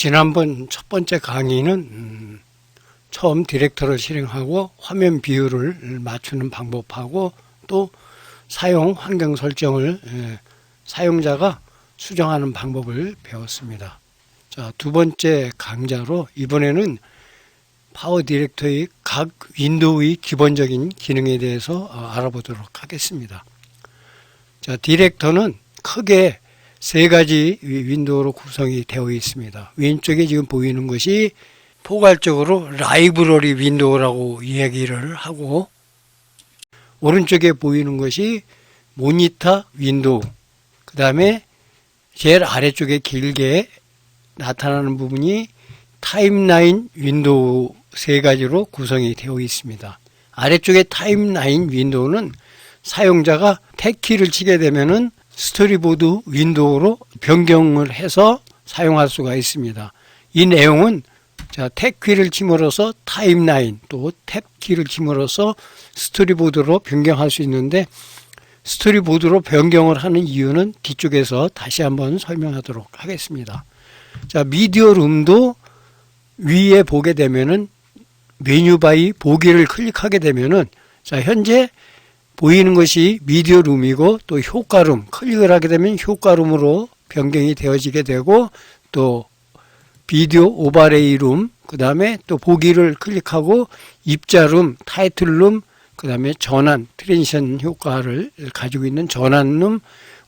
지난번 첫 번째 강의는 처음 디렉터를 실행하고 화면 비율을 맞추는 방법하고 또 사용 환경 설정을 사용자가 수정하는 방법을 배웠습니다. 자, 두 번째 강좌로 이번에는 파워 디렉터의 각 윈도우의 기본적인 기능에 대해서 알아보도록 하겠습니다. 자, 디렉터는 크게 세 가지 윈도우로 구성이 되어 있습니다. 왼쪽에 지금 보이는 것이 포괄적으로 라이브러리 윈도우라고 이야기를 하고, 오른쪽에 보이는 것이 모니터 윈도우, 그 다음에 제일 아래쪽에 길게 나타나는 부분이 타임라인 윈도우 세 가지로 구성이 되어 있습니다. 아래쪽에 타임라인 윈도우는 사용자가 탭키를 치게 되면은 스토리보드 윈도우로 변경을 해서 사용할 수가 있습니다. 이 내용은 탭키를 침으로써 타임라인 또 탭키를 침으로써 스토리보드로 변경할 수 있는데, 스토리보드로 변경을 하는 이유는 뒤쪽에서 다시 한번 설명하도록 하겠습니다. 자, 미디어 룸도 위에 보게 되면은 메뉴바의 보기를 클릭하게 되면은 현재 보이는 것이 미디어 룸이고 또 효과룸, 클릭을 하게 되면 효과룸으로 변경이 되어지게 되고, 또 비디오 오버레이 룸, 그 다음에 또 보기를 클릭하고 입자룸, 타이틀룸, 그 다음에 전환, 트랜지션 효과를 가지고 있는 전환룸,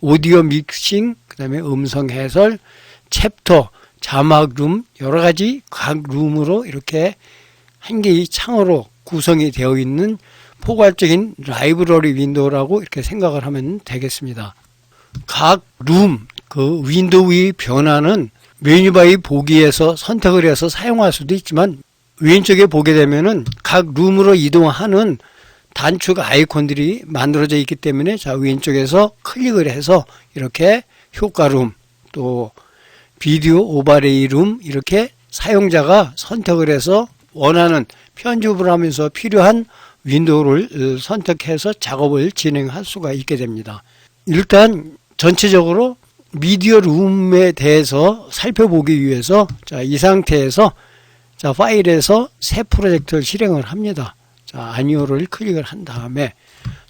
오디오 믹싱, 그 다음에 음성 해설, 챕터, 자막룸, 여러 가지 각 룸으로 이렇게 한 개의 창으로 구성이 되어 있는 포괄적인 라이브러리 윈도우라고 이렇게 생각을 하면 되겠습니다. 각 룸, 그 윈도우의 변화는 메뉴바의 보기에서 선택을 해서 사용할 수도 있지만, 왼쪽에 보게 되면은 각 룸으로 이동하는 단축 아이콘들이 만들어져 있기 때문에 왼쪽에서 클릭을 해서 이렇게 효과룸, 또 비디오 오버레이 룸, 이렇게 사용자가 선택을 해서 원하는 편집을 하면서 필요한 윈도우를 선택해서 작업을 진행할 수가 있게 됩니다. 일단 전체적으로 미디어 룸에 대해서 살펴보기 위해서 이 상태에서 파일에서 새 프로젝트를 실행을 합니다. 아니오를 클릭을 한 다음에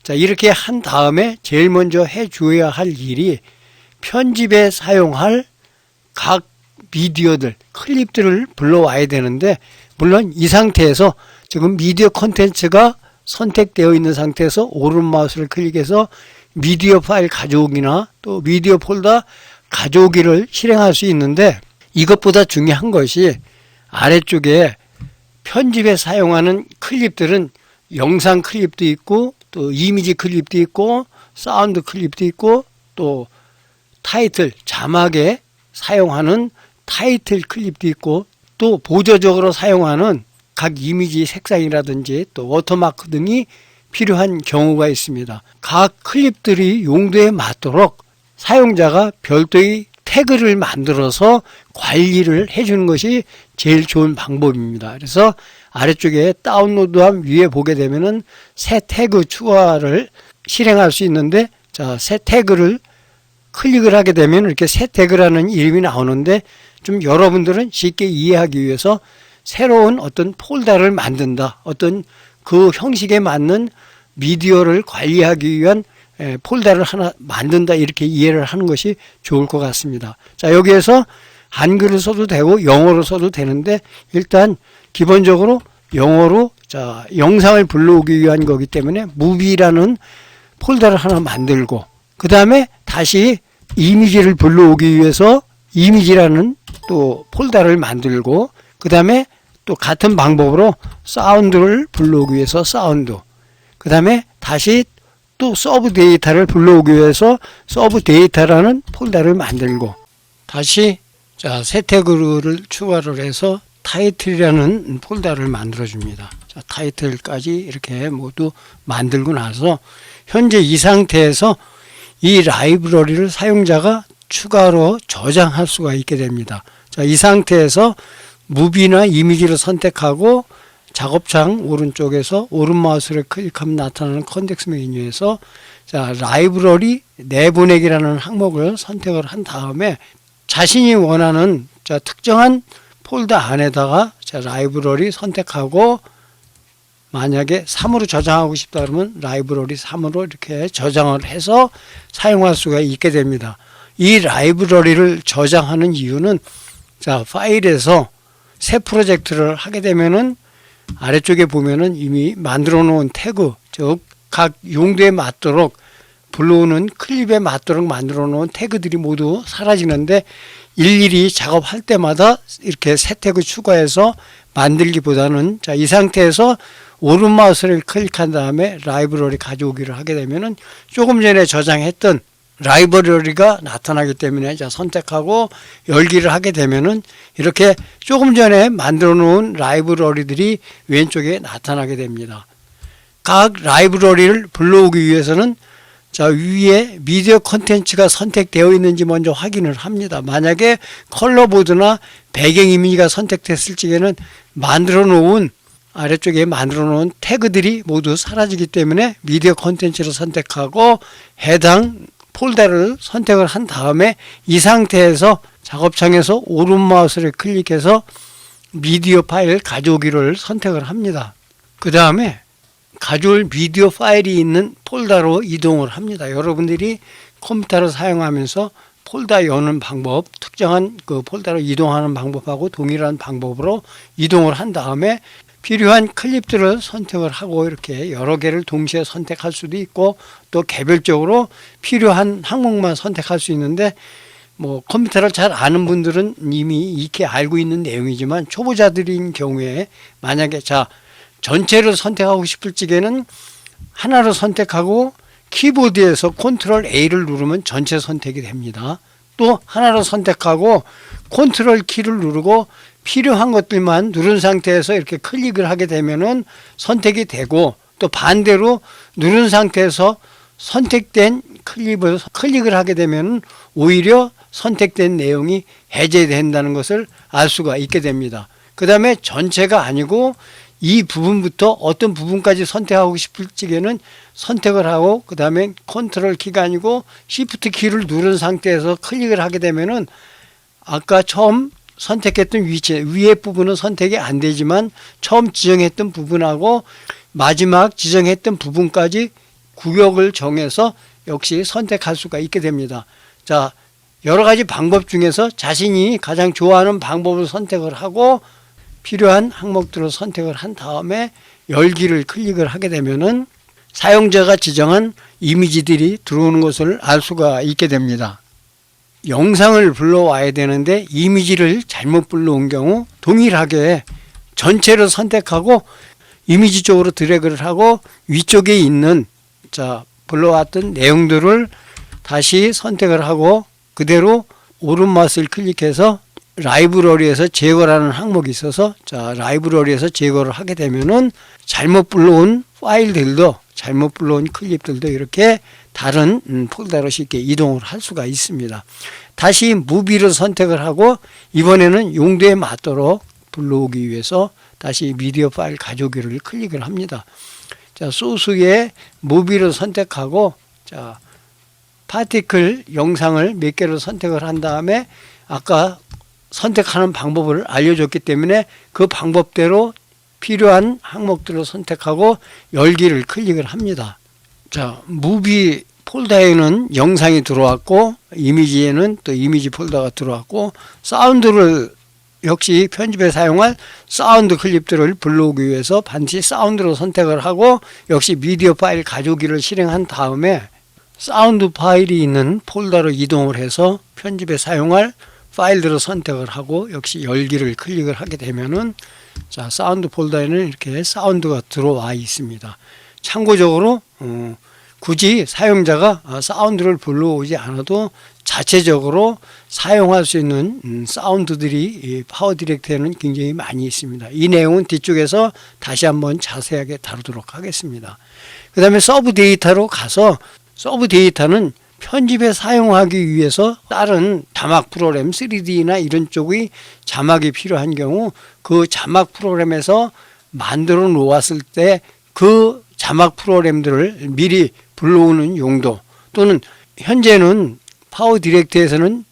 이렇게 한 다음에 제일 먼저 해 주어야 할 일이 편집에 사용할 각 미디어들, 클립들을 불러와야 되는데, 물론 이 상태에서 지금 미디어 콘텐츠가 선택되어 있는 상태에서 오른 마우스를 클릭해서 미디어 파일 가져오기나 또 미디어 폴더 가져오기를 실행할 수 있는데, 이것보다 중요한 것이 아래쪽에 편집에 사용하는 클립들은 영상 클립도 있고 또 이미지 클립도 있고 사운드 클립도 있고 또 타이틀, 자막에 사용하는 타이틀 클립도 있고 또 보조적으로 사용하는 각 이미지 색상이라든지 또 워터마크 등이 필요한 경우가 있습니다. 각 클립들이 용도에 맞도록 사용자가 별도의 태그를 만들어서 관리를 해주는 것이 제일 좋은 방법입니다. 그래서 아래쪽에 다운로드함 위에 보게 되면은 새 태그 추가를 실행할 수 있는데, 새 태그를 클릭을 하게 되면 이렇게 새 태그라는 이름이 나오는데, 좀 여러분들은 쉽게 이해하기 위해서 새로운 어떤 폴더를 만든다, 어떤 그 형식에 맞는 미디어를 관리하기 위한 폴더를 하나 만든다, 이렇게 이해를 하는 것이 좋을 것 같습니다. 여기에서 한글을 써도 되고 영어로 써도 되는데, 일단 기본적으로 영어로 영상을 불러오기 위한 거기 때문에 무비라는 폴더를 하나 만들고, 그 다음에 다시 이미지를 불러오기 위해서 이미지라는 또 폴더를 만들고, 그 다음에 또 같은 방법으로 사운드를 불러오기 위해서 사운드, 그 다음에 다시 또 서브 데이터를 불러오기 위해서 서브 데이터라는 폴더를 만들고, 다시 새 태그를 추가를 해서 타이틀이라는 폴더를 만들어 줍니다. 타이틀까지 이렇게 모두 만들고 나서 현재 이 상태에서 이 라이브러리를 사용자가 추가로 저장할 수가 있게 됩니다. 이 상태에서 무비나 이미지를 선택하고 작업창 오른쪽에서 오른 마우스를 클릭하면 나타나는 컨텍스트 메뉴에서 라이브러리 내보내기라는 항목을 선택을 한 다음에 자신이 원하는 자, 특정한 폴더 안에다가 자, 라이브러리 선택하고 만약에 3으로 저장하고 싶다 그러면 라이브러리 3으로 이렇게 저장을 해서 사용할 수가 있게 됩니다. 이 라이브러리를 저장하는 이유는 자, 파일에서 새 프로젝트를 하게 되면은 아래쪽에 보면은 이미 만들어 놓은 태그, 즉 각 용도에 맞도록 불러오는 클립에 맞도록 만들어 놓은 태그들이 모두 사라지는데 일일이 작업할 때마다 이렇게 새 태그 추가해서 만들기보다는 자, 이 상태에서 오른 마우스를 클릭한 다음에 라이브러리 가져오기를 하게 되면은 조금 전에 저장했던 라이브러리가 나타나기 때문에 자, 선택하고 열기를 하게 되면은 이렇게 조금 전에 만들어 놓은 라이브러리들이 왼쪽에 나타나게 됩니다. 각 라이브러리를 불러오기 위해서는 자, 위에 미디어 콘텐츠가 선택되어 있는지 먼저 확인을 합니다. 만약에 컬러보드나 배경 이미지가 선택됐을 적에는 만들어 놓은 아래쪽에 만들어 놓은 태그들이 모두 사라지기 때문에 미디어 콘텐츠를 선택하고 해당 폴더를 선택을 한 다음에 이 상태에서 작업창에서 오른 마우스를 클릭해서 미디어 파일 가져오기를 선택을 합니다. 그 다음에 가져올 미디어 파일이 있는 폴더로 이동을 합니다. 여러분들이 컴퓨터를 사용하면서 폴더 여는 방법, 특정한 그 폴더로 이동하는 방법하고 동일한 방법으로 이동을 한 다음에 필요한 클립들을 선택을 하고 이렇게 여러 개를 동시에 선택할 수도 있고 또 개별적으로 필요한 항목만 선택할 수 있는데 뭐 컴퓨터를 잘 아는 분들은 이미 익히 알고 있는 내용이지만 초보자들인 경우에 만약에 자, 전체를 선택하고 싶을 적에는 하나를 선택하고 키보드에서 컨트롤 A를 누르면 전체 선택이 됩니다. 또 하나를 선택하고 컨트롤 키를 누르고 필요한 것들만 누른 상태에서 이렇게 클릭을 하게 되면은 선택이 되고 또 반대로 누른 상태에서 선택된 클립을 클릭을 하게 되면 오히려 선택된 내용이 해제된다는 것을 알 수가 있게 됩니다. 그 다음에 전체가 아니고 이 부분부터 어떤 부분까지 선택하고 싶을 적에는 선택을 하고 그 다음에 컨트롤 키가 아니고 시프트 키를 누른 상태에서 클릭을 하게 되면은 아까 처음 선택했던 위치 위에 부분은 선택이 안 되지만 처음 지정했던 부분하고 마지막 지정했던 부분까지 구역을 정해서 역시 선택할 수가 있게 됩니다. 자, 여러 가지 방법 중에서 자신이 가장 좋아하는 방법을 선택을 하고 필요한 항목들을 선택을 한 다음에 열기를 클릭을 하게 되면은 사용자가 지정한 이미지들이 들어오는 것을 알 수가 있게 됩니다. 영상을 불러와야 되는데 이미지를 잘못 불러온 경우 동일하게 전체를 선택하고 이미지 쪽으로 드래그를 하고 위쪽에 있는 자, 불러왔던 내용들을 다시 선택을 하고 그대로 오른 마우스를 클릭해서 라이브러리에서 제거라는 항목이 있어서 자, 라이브러리에서 제거를 하게 되면은 잘못 불러온 파일들도 잘못 불러온 클립들도 이렇게 다른 폴더로 쉽게 이동을 할 수가 있습니다. 다시 무비를 선택을 하고 이번에는 용도에 맞도록 불러오기 위해서 다시 미디어 파일 가져오기를 클릭을 합니다. 자, 소스에 무비를 선택하고 자, 파티클 영상을 몇 개를 선택을 한 다음에 아까 선택하는 방법을 알려줬기 때문에 그 방법대로 필요한 항목들을 선택하고 열기를 클릭을 합니다. 자, 무비 폴더에는 영상이 들어왔고 이미지에는 또 이미지 폴더가 들어왔고 사운드를 역시 편집에 사용할 사운드 클립들을 불러오기 위해서 반드시 사운드로 선택을 하고 역시 미디어 파일 가져오기를 실행한 다음에 사운드 파일이 있는 폴더로 이동을 해서 편집에 사용할 파일들을 선택을 하고 역시 열기를 클릭을 하게 되면은 자, 사운드 폴더에는 이렇게 사운드가 들어와 있습니다. 참고적으로 굳이 사용자가 사운드를 불러오지 않아도 자체적으로 사용할 수 있는 사운드들이 파워 디렉터에는 굉장히 많이 있습니다. 이 내용은 뒤쪽에서 다시 한번 자세하게 다루도록 하겠습니다. 그 다음에 서브 데이터로 가서 서브 데이터는 편집에 사용하기 위해서 다른 자막 프로그램 3D나 이런 쪽의 자막이 필요한 경우 그 자막 프로그램에서 만들어 놓았을 때 그 자막 프로그램들을 미리 불러오는 용도 또는 현재는 파워 디렉트에서는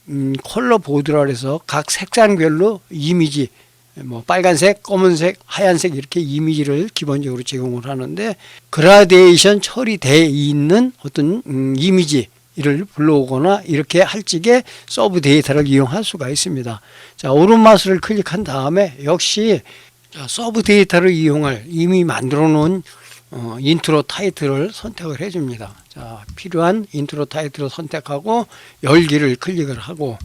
컬러 보드라 해서 각 색상별로 이미지, 뭐 빨간색, 검은색, 하얀색 이렇게 이미지를 기본적으로 제공을 하는데, 그라데이션 처리되어 있는 어떤 이미지를 불러오거나 이렇게 할 적에 서브 데이터를 이용할 수가 있습니다. 자, 오른마우스를 클릭한 다음에 역시 서브 데이터를 이용할 이미 만들어 놓은 인트로 타이틀을 선택을 해줍니다. 자, 필요한 인트로 타이틀을 선택하고 열기를 클릭을 하고,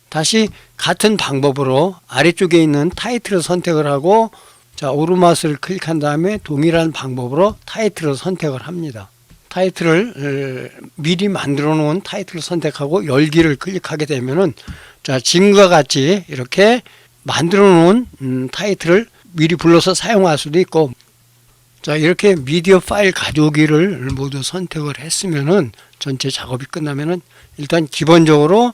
다시 같은 방법으로 아래쪽에 있는 타이틀을 선택을 하고, 자, 오른마우스를 클릭한 다음에 동일한 방법으로 타이틀을 선택을 합니다. 타이틀을 미리 만들어 놓은 타이틀을 선택하고 열기를 클릭하게 되면은, 자, 지금과 같이 이렇게 만들어 놓은 타이틀을 미리 불러서 사용할 수도 있고, 자, 이렇게 미디어 파일 가져오기를 모두 선택을 했으면은, 전체 작업이 끝나면은 일단 기본적으로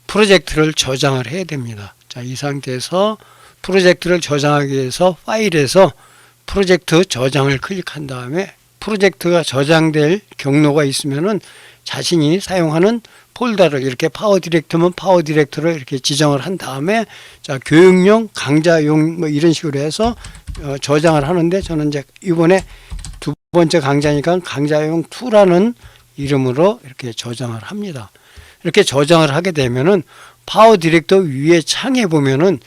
프로젝트를 저장을 해야 됩니다. 자, 이 상태에서 프로젝트를 저장하기 위해서 파일에서 프로젝트 저장을 클릭한 다음에 프로젝트가 저장될 경로가 있으면은 자신이 사용하는 폴더를 이렇게 파워 디렉터면 파워 디렉터를 이렇게 지정을 한 다음에, 자, 교육용, 강좌용 뭐 이런 식으로 해서 저장을 하는데, 저는 이제 이번에 두 번째 강좌니까 강좌용 2라는 이름으로 이렇게 저장을 합니다. 이렇게 저장을 하게 되면은 파워 디렉터 위에 창에 보면은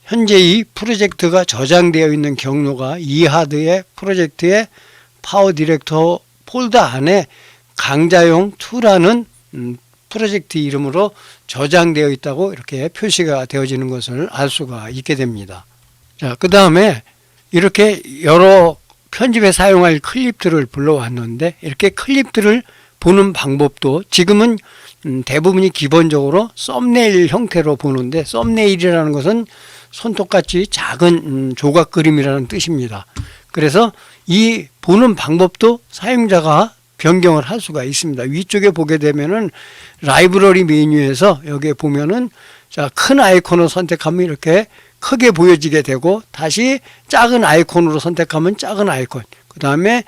현재 이 프로젝트가 저장되어 있는 경로가 이 하드의 프로젝트의 파워 디렉터 폴더 안에 강좌용 2라는 프로젝트 이름으로 저장되어 있다고 이렇게 표시가 되어지는 것을 알 수가 있게 됩니다. 자, 그 다음에 이렇게 여러 편집에 사용할 클립들을 불러왔는데, 이렇게 클립들을 보는 방법도 지금은 대부분이 기본적으로 썸네일 형태로 보는데, 썸네일이라는 것은 손톱같이 작은 조각 그림이라는 뜻입니다. 그래서 이 보는 방법도 사용자가 변경을 할 수가 있습니다. 위쪽에 보게 되면은 라이브러리 메뉴에서 여기에 보면은, 자, 큰 아이콘을 선택하면 이렇게 크게 보여지게 되고, 다시 작은 아이콘으로 선택하면 작은 아이콘, 그 다음에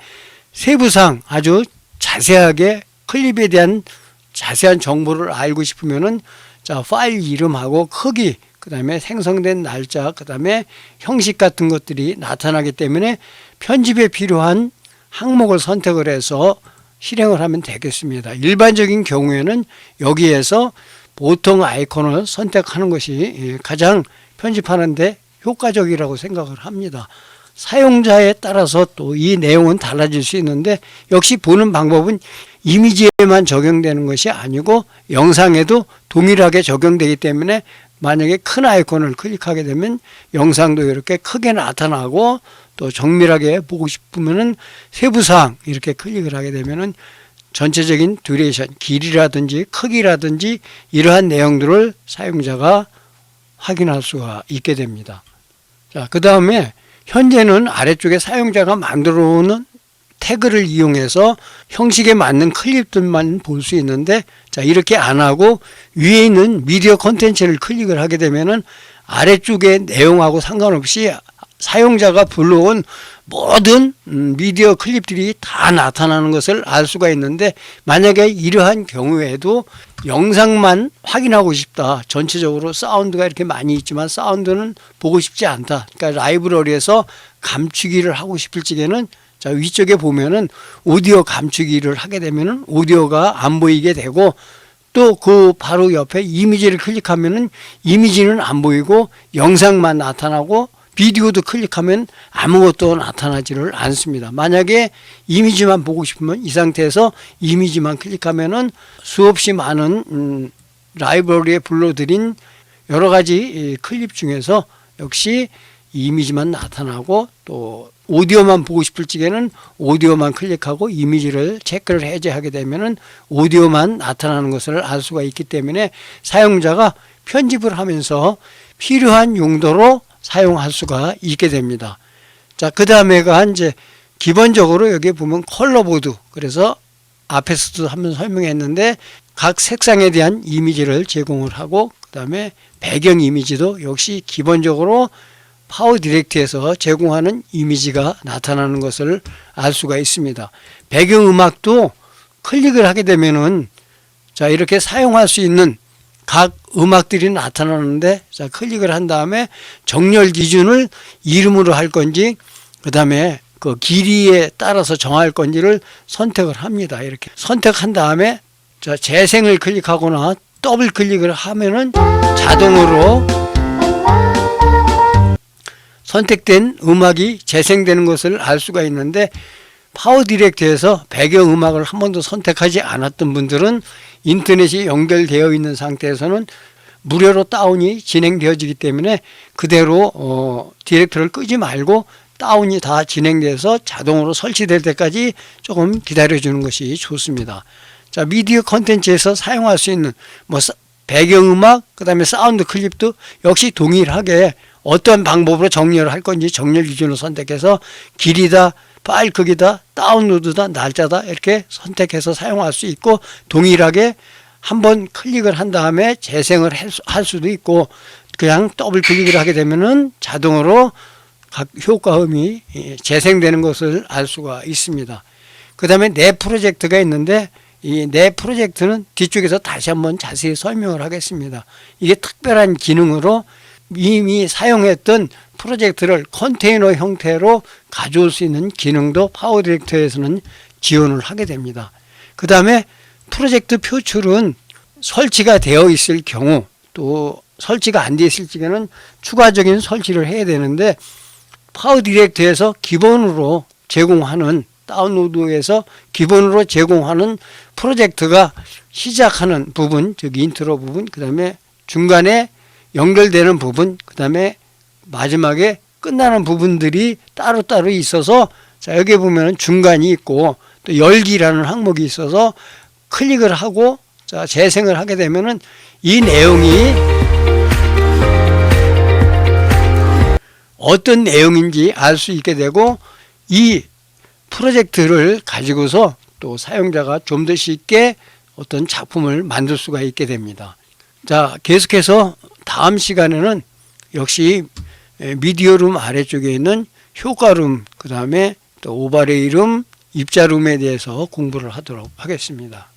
세부상 아주 자세하게 클립에 대한 자세한 정보를 알고 싶으면은, 자, 파일 이름하고 크기, 그 다음에 생성된 날짜, 그 다음에 형식 같은 것들이 나타나기 때문에 편집에 필요한 항목을 선택을 해서 실행을 하면 되겠습니다. 일반적인 경우에는 여기에서 보통 아이콘을 선택하는 것이 가장 편집하는데 효과적이라고 생각을 합니다. 사용자에 따라서 또 이 내용은 달라질 수 있는데, 역시 보는 방법은 이미지에만 적용되는 것이 아니고 영상에도 동일하게 적용되기 때문에, 만약에 큰 아이콘을 클릭하게 되면 영상도 이렇게 크게 나타나고, 또 정밀하게 보고 싶으면은 세부사항 이렇게 클릭을 하게 되면은 전체적인 듀레이션, 길이라든지 크기라든지 이러한 내용들을 사용자가 확인할 수가 있게 됩니다. 자, 그 다음에 현재는 아래쪽에 사용자가 만들어 놓은 태그를 이용해서 형식에 맞는 클립들만 볼 수 있는데, 자, 이렇게 안 하고 위에 있는 미디어 콘텐츠를 클릭을 하게 되면은 아래쪽의 내용하고 상관없이 사용자가 불러온 모든 미디어 클립들이 다 나타나는 것을 알 수가 있는데, 만약에 이러한 경우에도 영상만 확인하고 싶다, 전체적으로 사운드가 이렇게 많이 있지만 사운드는 보고 싶지 않다, 그러니까 라이브러리에서 감추기를 하고 싶을 적에는, 자, 위쪽에 보면은 오디오 감추기를 하게 되면은 오디오가 안 보이게 되고, 또 그 바로 옆에 이미지를 클릭하면은 이미지는 안 보이고 영상만 나타나고, 비디오도 클릭하면 아무것도 나타나지를 않습니다. 만약에 이미지만 보고 싶으면 이 상태에서 이미지만 클릭하면은 수없이 많은 라이브러리에 불러들인 여러 가지 클립 중에서 역시 이미지만 나타나고, 또 오디오만 보고 싶을 적에는 오디오만 클릭하고 이미지를 체크를 해제하게 되면은 오디오만 나타나는 것을 알 수가 있기 때문에 사용자가 편집을 하면서 필요한 용도로 사용할 수가 있게 됩니다. 자, 그 다음에가 이제 기본적으로 여기 보면 컬러 보드, 그래서 앞에서도 한번 설명했는데 각 색상에 대한 이미지를 제공을 하고, 그 다음에 배경 이미지도 역시 기본적으로 파워 디렉트에서 제공하는 이미지가 나타나는 것을 알 수가 있습니다. 배경 음악도 클릭을 하게 되면은, 자, 이렇게 사용할 수 있는 각 음악들이 나타나는데, 자, 클릭을 한 다음에 정렬 기준을 이름으로 할 건지, 그 다음에 그 길이에 따라서 정할 건지를 선택을 합니다. 이렇게 선택한 다음에 자, 재생을 클릭하거나 더블 클릭을 하면은 자동으로 선택된 음악이 재생되는 것을 알 수가 있는데, 파워 디렉트에서 배경 음악을 한 번도 선택하지 않았던 분들은 인터넷이 연결되어 있는 상태에서는 무료로 다운이 진행되어지기 때문에 그대로 디렉터를 끄지 말고 다운이 다 진행돼서 자동으로 설치될 때까지 조금 기다려주는 것이 좋습니다. 자, 미디어 컨텐츠에서 사용할 수 있는 배경음악, 그 다음에 사운드 클립도 역시 동일하게 어떤 방법으로 정렬을 할 건지 정렬 기준을 선택해서 길이다, 파일 크기다, 다운로드다, 날짜다 이렇게 선택해서 사용할 수 있고, 동일하게 한번 클릭을 한 다음에 재생을 할 수도 있고, 그냥 더블 클릭을 하게 되면은 자동으로 각 효과음이 재생되는 것을 알 수가 있습니다. 그 다음에 내 프로젝트가 있는데, 이 내 프로젝트는 뒤쪽에서 다시 한번 자세히 설명을 하겠습니다. 이게 특별한 기능으로 이미 사용했던 프로젝트를 컨테이너 형태로 가져올 수 있는 기능도 파워 디렉터에서는 지원을 하게 됩니다. 그 다음에 프로젝트 표출은 설치가 되어 있을 경우, 또 설치가 안 되어 있을 적에는 추가적인 설치를 해야 되는데, 파워 디렉터에서 기본으로 제공하는, 다운로드에서 기본으로 제공하는 프로젝트가 시작하는 부분, 즉 인트로 부분, 그 다음에 중간에 연결되는 부분, 그 다음에 마지막에 끝나는 부분들이 따로따로 있어서, 자, 여기 보면 중간이 있고 또 열기라는 항목이 있어서 클릭을 하고 자, 재생을 하게 되면은 이 내용이 어떤 내용인지 알 수 있게 되고, 이 프로젝트를 가지고서 또 사용자가 좀 더 쉽게 어떤 작품을 만들 수가 있게 됩니다. 자, 계속해서 다음 시간에는 역시 미디어룸 아래쪽에 있는 효과룸, 그 다음에 또 오버레이룸, 입자룸에 대해서 공부를 하도록 하겠습니다.